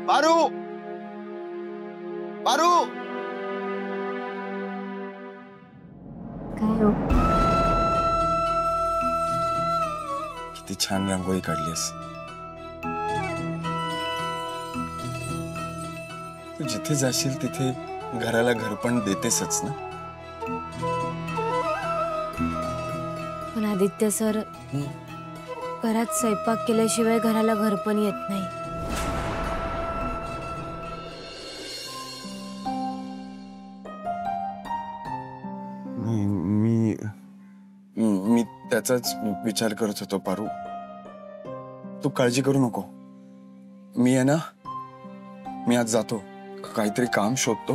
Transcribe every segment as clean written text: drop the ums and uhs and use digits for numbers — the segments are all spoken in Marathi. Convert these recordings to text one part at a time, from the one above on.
पारू पारू काय हो? किती छान रांगोळी काढलीस. तू जिथे जाशील तिथे घराला घरपण देतेसच ना. पण आदित्य सर, घरात स्वयंपाक केल्याशिवाय घराला घरपण येत नाही. मी त्याचाच विचार करत होतो पारू. तू काळजी करू नको. मी आहे ना, मी आज जातो, काहीतरी काम शोधतो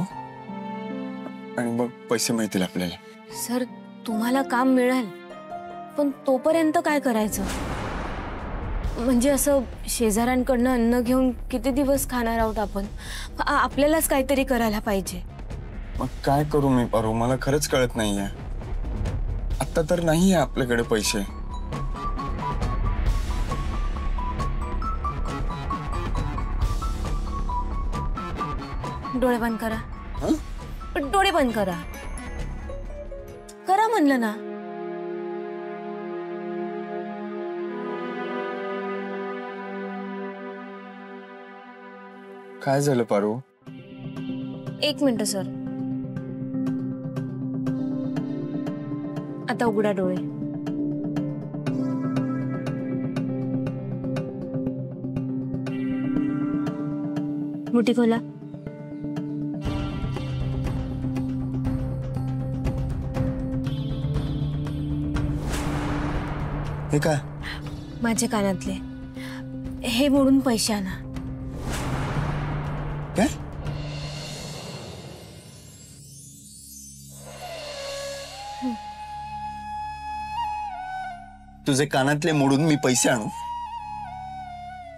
आणि मग पैसे मिळतील आपल्याला. सर, तुम्हाला काम मिळेल, पण तोपर्यंत काय करायचं? म्हणजे असं शेजाऱ्यांकडनं अन्न घेऊन किती दिवस खाणार आहोत आपण? आपल्यालाच काहीतरी करायला पाहिजे. मग काय करू मी पारू? मला खरंच कळत नाहीये. आता तर नाहीये आपल्याकडे पैसे. डोळे बंद करा. डोळे बंद करा. करा म्हणलं ना. काय झालं पारू? एक मिनिट सर. आता उघडा डोळे. मुठी खोला. हे काय? माझे कानातले. हे मोडून पैसे आणा. काय? तुझे कानातले मोडून मी पैसे आणू?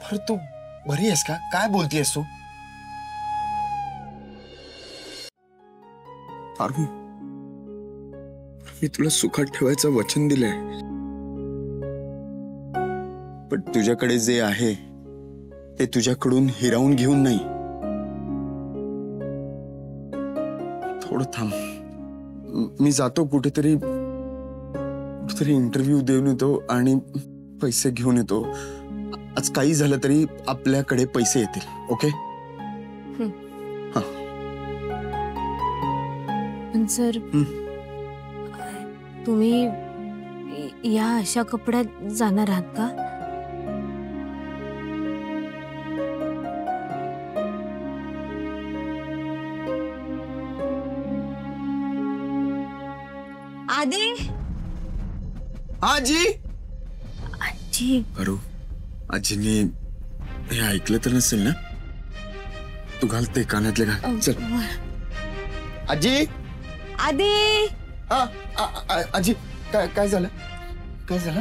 पर तू बरी आहेस का? काय बोलतीयस तू? पारू, मी तुला सुखात ठेवायचं वचन दिलंय, पण तुझ्याकडे जे आहे ते तुझ्याकडून हिरावून घेऊन नाही. थोडं थांब. मी जातो कुठेतरी इंटरव्ह्यू देऊन येतो आणि पैसे घेऊन येतो. आज काही झालं तरी आपल्याकडे पैसे येतील. ओके? पण सर, तुम्ही या अशा कपड्यात जाणार आहात का? आदी. आजी. आजी. पारू, आजीने हे ऐकलं तर नसेल ना? तू घालते कानातले घाल. चल. आजी. आदी. आजी, काय झालं? काय झालं?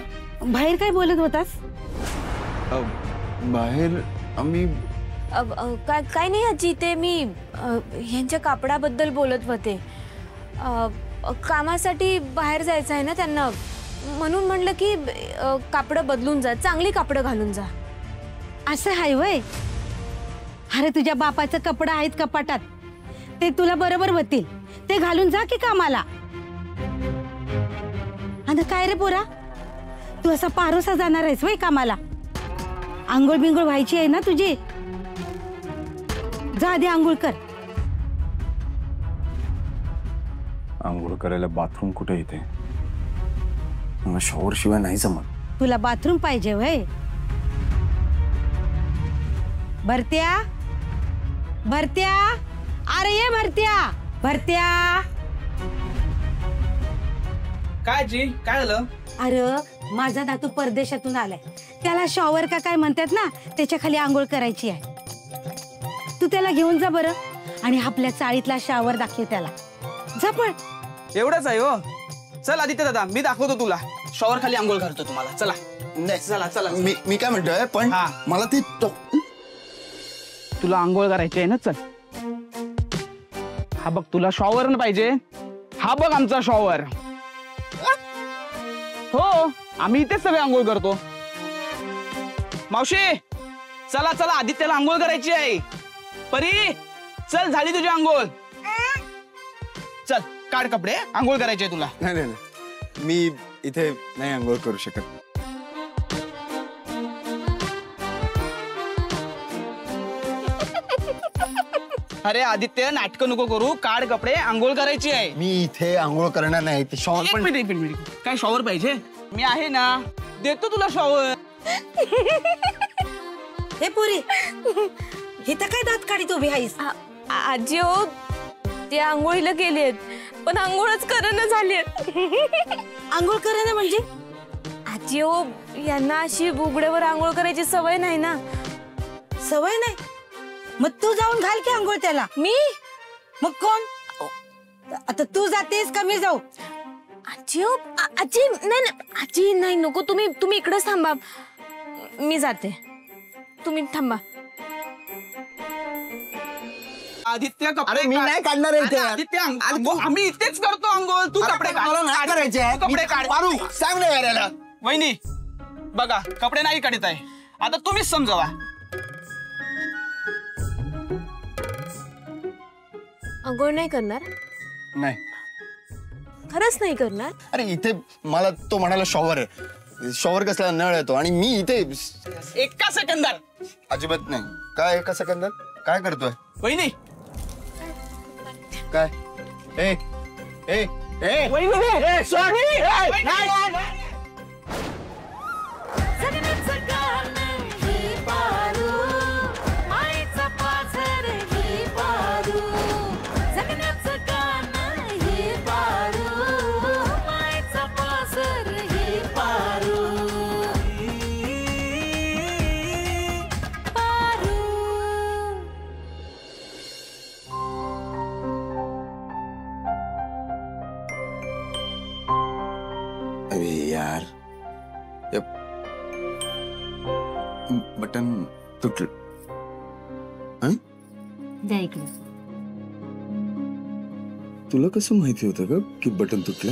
बाहेर काय बोलत होतास? बाहेर आम्ही काय नाही आजी. ते मी ह्यांच्या कापडाबद्दल बोलत होते. कामासाठी बाहेर जायचं आहे ना त्यांना, म्हणून म्हणलं की कापडं बदलून जा, चांगली कापडं घालून जा. असं आहे वय? अरे तुझ्या बापाचं कपडं आहेत कपाटात, ते तुला बरोबर होतील. ते घालून जा की कामाला. आणि काय रे पोरा, तू असा पारोसा जाणार आहेस वय कामाला? आंघोळ बिंघोळ व्हायची आहे ना तुझी. जा आधी आंघोळ कर. आंघोळ करायला बाथरूम कुठे येते? मला शॉवर शिवाय नाही जमत. तुला बाथरूम पाहिजे वय? भरत्या, भरत्या, अरे ये भरत्या, भरत्या. काय जी, काय झालं? अरे माझा नातू परदेशातून आलाय, त्याला शॉवर का काय म्हणतात ना, त्याच्या खाली आंघोळ करायची आहे. तू त्याला घेऊन जा बरं, आणि आपल्या चाळीतला शॉवर दाखव त्याला. जा पण. एवढंच आहे हो. चल आदित्य दादा, मी दाखवतो तुला. शॉवर खाली आंघोळ घालतो तुम्हाला. चला. नाही चला चला. मी काय म्हणतोय, पण मला ते तुला आंघोळ करायची आहे ना. चल. हा बघ, तुला शॉवर न पाहिजे. हा बघ आमचा शॉवर. हो, आम्ही इथेच सगळे आंघोळ करतो. मावशी चला चला आदित्यला आंघोळ करायची आहे. परी चल, झाली तुझी आंघोळ. चल काढ कपडे, आंघोळ करायची आहे तुला. नाही नाही नाही. मी इथे नाही आंघोळ करू शकत. अरे आदित्य, नाटकं नको करू. काढ कपडे, आंघोळ करायची आहे. मी इथे आंघोळ करणार नाही. ते शॉवर एक पण मिनिट, एक मिनिट. काय शॉवर पाहिजे? मी आहे ना, देतो तुला शॉवर. हे पुरी हे तर काय दात काढी उभी आहेस? आजी हो, ते आंघोळीला गेलेत पण आंघोळच करणं झाली. आंघोळ करा म्हणजे? आजी हो, यांना अशी उघड्यावर आंघोळ करायची सवय नाही ना. सवय नाही? मग तू जाऊन घाल की आंघोळ त्याला. मी? मग कोण? आता तू जातेस का मी जाऊ? आजी हो, आजी नाही नाही, आजी नाही, नको. तुम्ही इकडेच थांबा, मी जाते. तुम्ही थांबा. आदित्य कपडे अरे मी काढ. नाही काढणार आहे अरे इथे. आदित्य, आम्ही इथेच करतो आंघोळ. तू कपडे काढ. मला नाही करायचे आहे. कपडे काढ. पारू सांग ना यायला. वहिनी बघा, कपडे नाही काढत आहे. आता तुम्हीच समजावा. आंघोळ नाही करणार? नाही. खरंच नाही करणार? अरे इथे मला तो म्हणाला शॉवर आहे. शॉवर कसला नळ येतो आणि मी इथे एका सेकंदात. अजिबात नाही. काय एका सेकंदात काय करतोय? वहिनी, काय? ए ए ए वहिनी, स्वामी अरे यार, ये बटन तुटलं. हं? द्या इकडे. तुला कसं माहिती होतं का की बटन तुटलं?